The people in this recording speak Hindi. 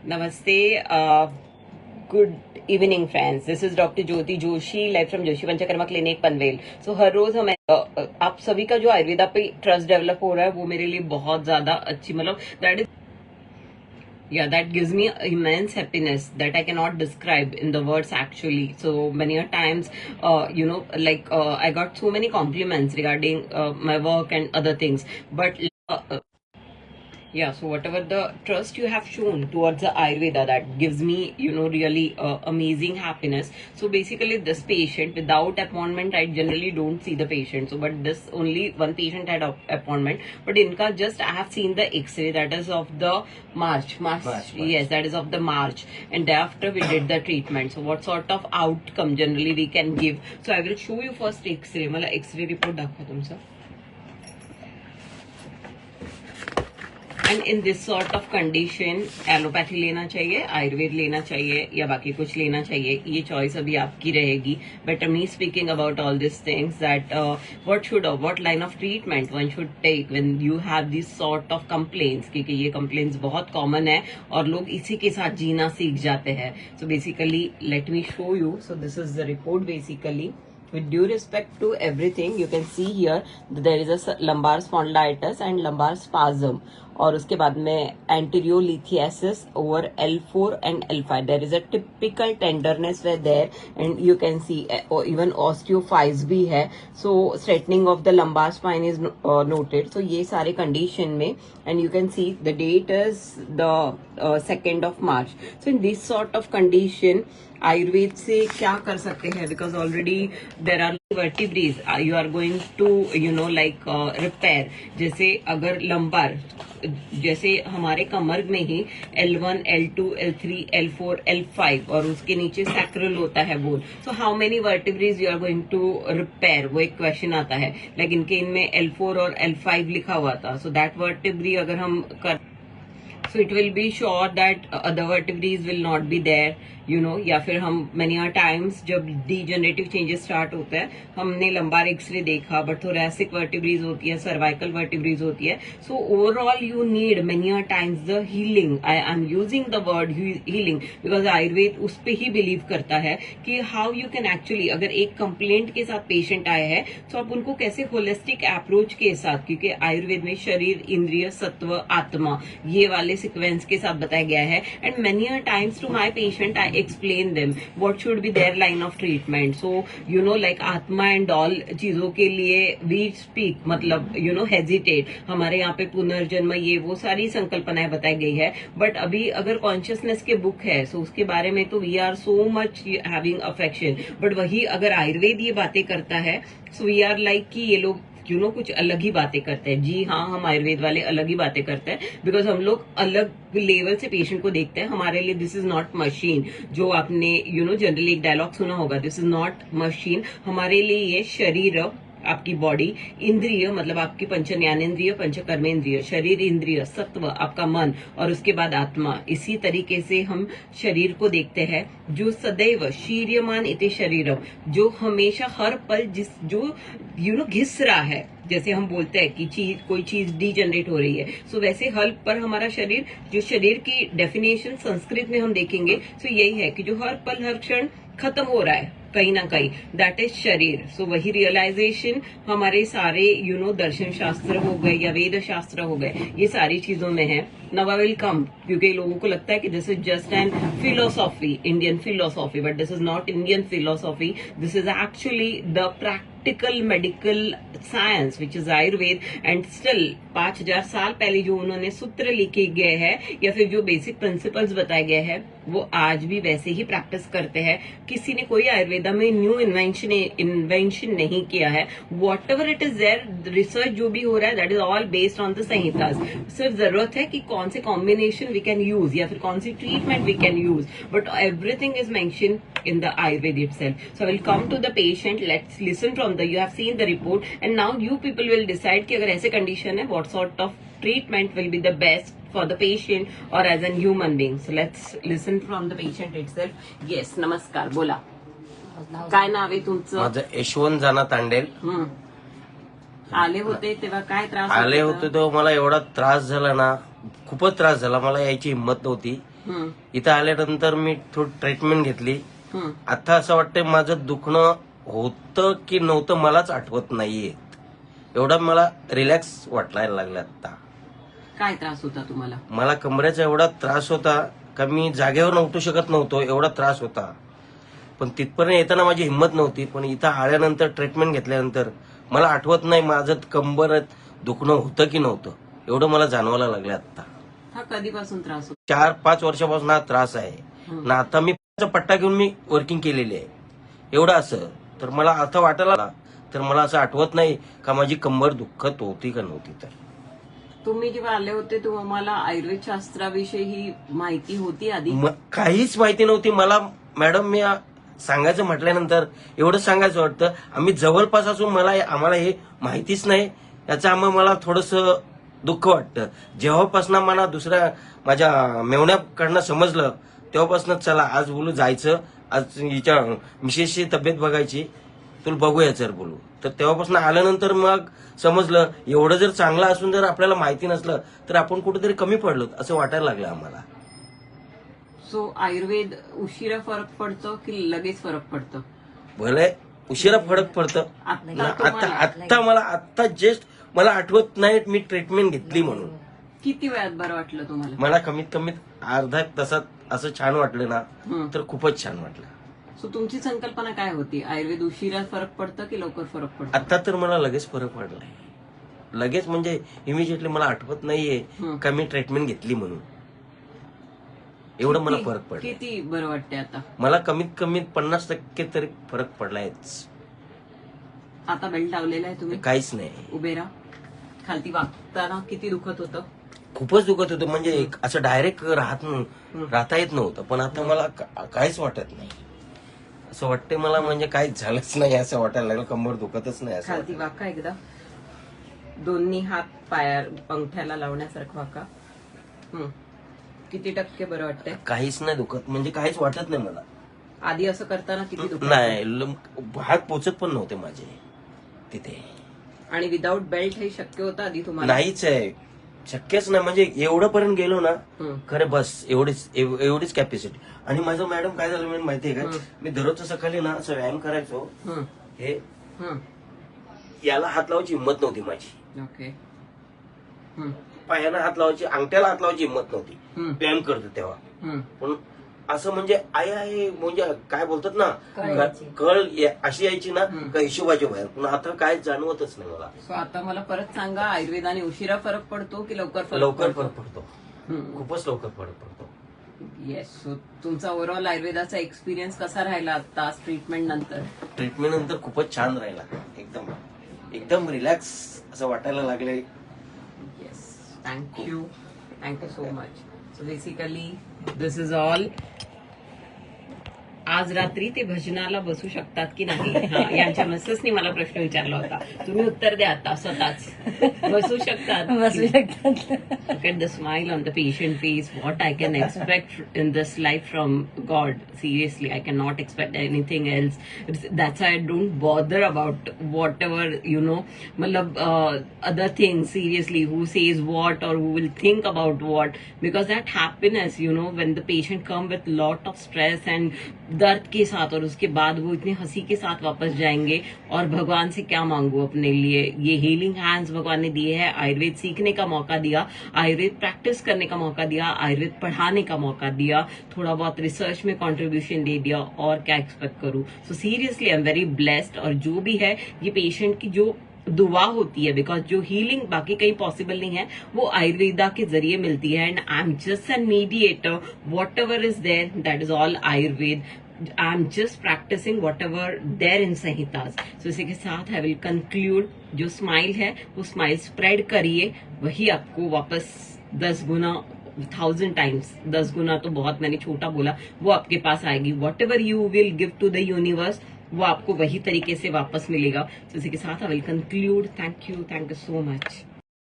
Namaste. Good evening, friends. This is Dr. Jyoti Joshi, live from Joshi panchakarma clinic Panvel. So हर रोज हमें आप सभी का जो आयुर्वेदा पे ट्रस्ट डेवलप हो रहा है वो मेरे लिए बहुत ज्यादा अच्छी मतलब that gives me immense happiness that I cannot describe in the words actually. So many a times, I got so many compliments regarding my work and other things, but. Yeah, so whatever the trust you have shown towards the Ayurveda, that gives me, really amazing happiness. So basically, this patient, without appointment, I generally don't see the patient. So, but this only one patient had appointment. But inka just I have seen the X-ray that is of the March. Yes, that is of the March. And thereafter we did the treatment. So what sort of outcome generally we can give? So I will show you first X-ray. मतलब X-ray report दाखवा तुमसे. And in this sort of condition allopathy लेना चाहिए, आयुर्वेद लेना चाहिए या बाकी कुछ लेना चाहिए, ये चॉइस अभी आपकी रहेगी. But me speaking about all this things that what line of treatment one should take when you have this sort of complaints, क्योंकि ये कंप्लेंट्स बहुत कॉमन है और लोग इसी के साथ जीना सीख जाते हैं. So basically let me show you. So this is the report. Basically with due respect to everything, you can see here that there is a lumbar spondylitis and lumbar spasm. और उसके बाद में anteriolithiasis over L4 and L5. There is a typical tenderness there and you can see even osteophytes भी है. So straightening of the lumbar spine is noted. So ये सारे condition में, and you can see the date is the 2nd of March. So in this sort of condition, Ayurveda से क्या कर सकते हैं, because already there are vertebrae you are going to repair. जैसे अगर लंबार, जैसे हमारे कमर में ही L1, L2, L3, L4, L5 और उसके नीचे सैक्रल होता है bone. So how many vertebrae you are going to repair, वो एक क्वेश्चन आता है. लाइक इनके इनमें L4 और L5 लिखा हुआ था. सो दैट वर्टिब्री अगर हम कर, so it will be sure that other vertebrae will not be there, या फिर हम many times जब degenerative changes start होता है, हमने लंबार एक्सरे देखा बट thoracic vertebrae होती है, cervical vertebrae होती है. So overall you need many times the healing. I am using the word healing because Ayurveda उस पे ही बिलीव करता है कि how you can actually, अगर एक कंप्लेंट के साथ पेशेंट आए हैं तो आप उनको कैसे होलिस्टिक अप्रोच के साथ, क्योंकि आयुर्वेद में शरीर, इंद्रिय, सत्व, आत्मा, ये वाले सीक्वेंस के साथ बताया गया है. And many times to my patient I explain them what should be their line of treatment. So like आत्मा एंड ऑल चीजों के लिए वी स्पीक, मतलब हेजिटेट. हमारे यहाँ पे पुनर्जन्म, ये वो सारी संकल्पनाएं बताई गई है. बट अभी अगर कॉन्शियसनेस के बुक है सो उसके बारे में तो we are so much having affection. But वही अगर आयुर्वेद ये बातें करता है सो वी आर लाइक कि ये लोग कुछ अलग ही बातें करते हैं. जी हाँ, हम आयुर्वेद वाले अलग ही बातें करते हैं बिकॉज हम लोग अलग लेवल से पेशेंट को देखते हैं. हमारे लिए दिस इज नॉट मशीन. जो आपने जनरली एक डायलॉग सुना होगा, दिस इज नॉट मशीन. हमारे लिए ये शरीर, आपकी बॉडी, इंद्रिय मतलब आपकी पंच ज्ञानेन्द्रिय, पंच कर्मेंद्रिय, शरीर, इंद्रिय, सत्व, आपका मन और उसके बाद आत्मा. इसी तरीके से हम शरीर को देखते हैं. जो सदैव शीर्यमान इति शरीरम, जो हमेशा हर पल जो घिस रहा है, जैसे हम बोलते हैं कि कोई चीज डीजनरेट हो रही है, सो वैसे हर पर हमारा शरीर, जो शरीर की डेफिनेशन संस्कृत में हम देखेंगे सो यही है कि जो हर पल हर क्षण खत्म हो रहा है कहीं ना कहीं, दैट इज शरीर. सो वही रियलाइजेशन हमारे सारे दर्शन शास्त्र हो गए या वेद शास्त्र हो गए, ये सारी चीजों में है. नाउ आई विल कम, क्योंकि लोगों को लगता है कि this is just an philosophy, Indian philosophy, but this is not Indian philosophy. This is actually the practical medical science which is Ayurveda. And still 5000 साल पहले जो उन्होंने सूत्र लिखे गए हैं या फिर जो बेसिक प्रिंसिपल्स बताए गए हैं वो आज भी वैसे ही प्रैक्टिस करते हैं. किसी ने कोई आयुर्वेदा में न्यू इन्वेंशन नहीं किया है. Whatever it is there, research जो भी हो रहा है that is all based on the संहितास. सिर्फ जरूरत है कि कौन से कॉम्बिनेशन वी कैन यूज या फिर कौन सी treatment we can use, but everything is mention in the Ayurveda itself. So I will come to the patient. Let's listen from you have seen the report and now you people will decide कि अगर ऐसे condition है what sort of treatment will be the best for the patient or as a human being. So let's listen from the patient itself. Yes, नमस्कार, बोला. काय नाव आहे तुमचं? माझं यशवंत जाना तांडेल. आले होते तेव्हा काय त्रास आले होते तेव्हा मला एवढा त्रास झाला ना, खूपच त्रास झाला. मला यायची हिंमत नव्हती. हम्म, इथं आल्यानंतर मी थोडी ट्रीटमेंट घेतली. हम्म. आता असं वाटतंय माझं दुखणं होतं की नव्हतं मलाच आठवत नाहीये. एवढा मला रिलॅक्स वाटायला लागला आता. काय त्रास होता तुम्हाला? मला कमरेचा एवढा त्रास होता का मी जागेवर नव्हतो शकत नव्हतो, एवढा त्रास होता. पण तिथपर्यंत येताना माझी हिंमत नव्हती. पण इथं आल्यानंतर ट्रीटमेंट घेतल्यानंतर मला आठवत नाही माझं कंबरत दुखणं होतं की नव्हतं. एवढं मला जाणवायला लागलं आता. हा कधीपासून त्रास होता? 4-5 वर्षापासून हा त्रास आहे. हम्म. ना आता मी पट्टा घेऊन मी वर्किंग केलेली आहे. एवढं असं तर मला आता वाटायला तर मला असं आठवत नाही का माझी कंबर दुखत होती का नव्हती. तर तुम्ही जेव्हा आले होते तुम्हाला आयुर्वेद शास्त्राविषयी माहिती होती आधी? काहीच माहिती नव्हती मला. मॅडम मी सांगायचं म्हटल्यानंतर एवढं सांगायचं वाटतं आम्ही जवळपास असून आम्हाला हे माहितीच नाही. याचं मला थोडंसं दुःख वाटतं. जेव्हापासून मला दुसऱ्या माझ्या मेवण्याकडनं समजलं तेव्हापासून चला आज बोलू जायचं, आज हिच्या मिसेसची तब्येत बघायची, तुला बघूया सर बोलू. तर तेव्हापासून आल्यानंतर मग समजलं एवढं जर चांगलं असून जर आपल्याला माहिती नसलं तर आपण कुठेतरी कमी पडलो असं वाटायला लागलं आम्हाला. सो आयुर्वेद उशिरा फरक पडतो की लगेच फरक पडतो? भले उशिरा फरक पडतं. आता मला आत्ता जस्ट मला आठवत नाही मी ट्रीटमेंट घेतली म्हणून. किती वेळात बरं वाटलं तुम्हाला? मला कमीत कमी अर्धा तासात असं छान वाटलं ना हम्म. तर खूपच छान वाटलं. सो तुमची संकल्पना काय होती? आयुर्वेद उशिरा फरक पडतं की लवकर फरक पडतो? आता तर मला लगेच फरक पडलाय. लगेच म्हणजे इमिजिएटली मला आठवत नाहीये का मी ट्रीटमेंट घेतली म्हणून. एवढं मला फरक पडला. किती बरं वाटते आता? मला कमीत कमी 50% तरी फरक पडलायच. आता बेल्ट लावलेला आहे तुम्ही? काहीच नाही. उभे राहा. खालती वागताना किती दुखत होतं? खूपच दुखत होतं. म्हणजे असं डायरेक्ट राहता येत नव्हतं. पण आता मला काहीच वाटत नाही. असं वाटतंय मला म्हणजे काहीच झालंच नाही असं वाटायला लागलं. कंबर दुखतच नाही असं खालती वाटतं. वाका एकदा. दोन्ही हात पाया अंगठ्याला लावण्यासारखं वाका. किती टक्के बरं वाटतंय? काहीच नाही दुखत. म्हणजे काहीच वाटत नाही मला. आधी असं करताना किती दुखत? नाही हात पोचत पण नव्हते माझे तिथे. आणि विदाऊट बेल्ट हे शक्य होतं आधी तुम्हाला? नाहीच आहे. शक्यच नाही. म्हणजे एवढं पर्यंत गेलो ना खरे बस एवढीच कॅपॅसिटी. आणि माझं मॅडम काय झालं मी माहितीये का, मी दररोज सकाळी ना असं व्यायाम करायचो. हे याला हात लावायची हिंमत नव्हती माझी. ओके. पायाला हात लावायची, अंगठ्याला हात लावायची हिंमत नव्हती व्यायाम करतो तेव्हा. पण असं म्हणजे आहे म्हणजे काय बोलतात ना कळ अशी यायची ना का हिशोबाच्या बाहेर. पण आता काय जाणवतच नाही मला. सो आता मला परत सांगा, आयुर्वेदाने उशिरा फरक पडतो की लवकर फरक पडतो? खूपच लवकर फरक पडतो. येस. सो तुमचा ओव्हरऑल आयुर्वेदाचा एक्सपिरियन्स कसा राहिला आता ट्रीटमेंट नंतर? ट्रीटमेंट नंतर खूपच छान राहिला. एकदम एकदम रिलॅक्स असं वाटायला लागले. Yes. Thank you so much. So basically this is all. आज रात्री ते भजनाला बसू शकतात की नाही? यांच्या मिसेसनी मला प्रश्न विचारला होता. तुम्ही उत्तर द्या आता स्वतःच. बसू शकतात? Look at the smile on the patient face. What I can expect in this life from God. Seriously, I cannot expect anything else. That's why I don't bother about whatever, other things. Seriously, who says what or who will think about what. Because that happiness, when the patient come with lot of stress and दर्द के साथ, और उसके बाद वो इतनी हंसी के साथ वापस जाएंगे. और भगवान से क्या मांगू अपने लिए? ये हीलिंग हैंड्स भगवान ने दिए हैं. आयुर्वेद सीखने का मौका दिया, आयुर्वेद प्रैक्टिस करने का मौका दिया, आयुर्वेद पढ़ाने का मौका दिया, थोड़ा बहुत रिसर्च में कंट्रीब्यूशन दे दिया. और क्या एक्सपेक्ट करूं? So seriously I am very blessed. और जो भी है ये पेशेंट की जो दुआ होती है, बिकॉज जो हीलिंग बाकी कहीं पॉसिबल नहीं है वो आयुर्वेदा के जरिए मिलती है. And I am just an mediator. Whatever is there that is all Ayurveda. I'm just practicing whatever there in संहिताज. So इसी के साथ I will conclude. जो स्माइल है वो स्माइल स्प्रेड करिए, वही आपको वापस 10 गुना 1000 times 10 गुना तो बहुत मैंने छोटा बोला, वो आपके पास आएगी. Whatever you will give to the universe, वो आपको वही तरीके से वापस मिलेगा. So इसी के साथ I will conclude. Thank you so much.